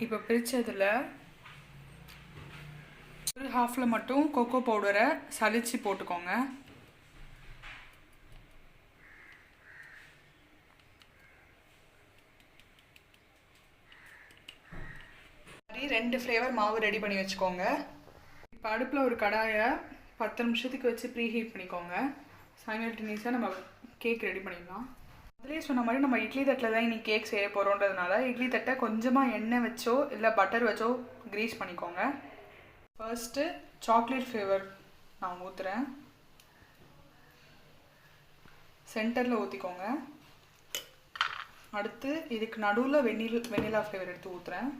இப்போ பிரித்ததில் ஒரு ஹாஃபில் மட்டும் கொக்கோ பவுடரை சலிச்சு போட்டுக்கோங்க. மாதிரி 2 ஃப்ளேவர் மாவு ரெடி பண்ணி வச்சுக்கோங்க. இப்போ அடுப்பில் ஒரு கடாயை 10 நிமிஷத்துக்கு வச்சு ப்ரீ ஹீட் பண்ணிக்கோங்க. சைமல்டேனியஸாக நம்ம கேக் ரெடி பண்ணிடலாம். அதிலே சொன்ன மாதிரி நம்ம இட்லி தட்டில் தான் இன்றைக்கி கேக் செய்ய போகிறோன்றதுனால இட்லி தட்டை கொஞ்சமாக எண்ணெய் வச்சோ இல்லை பட்டர் வச்சோ க்ரீஸ் பண்ணிக்கோங்க. ஃபர்ஸ்ட்டு சாக்லேட் ஃப்ளேவர் நான் ஊற்றுறேன். சென்டரில் ஊற்றிக்கோங்க. அடுத்து இதுக்கு நடுவில் வெண்ணிலா ஃப்ளேவர் எடுத்து ஊற்றுறேன்.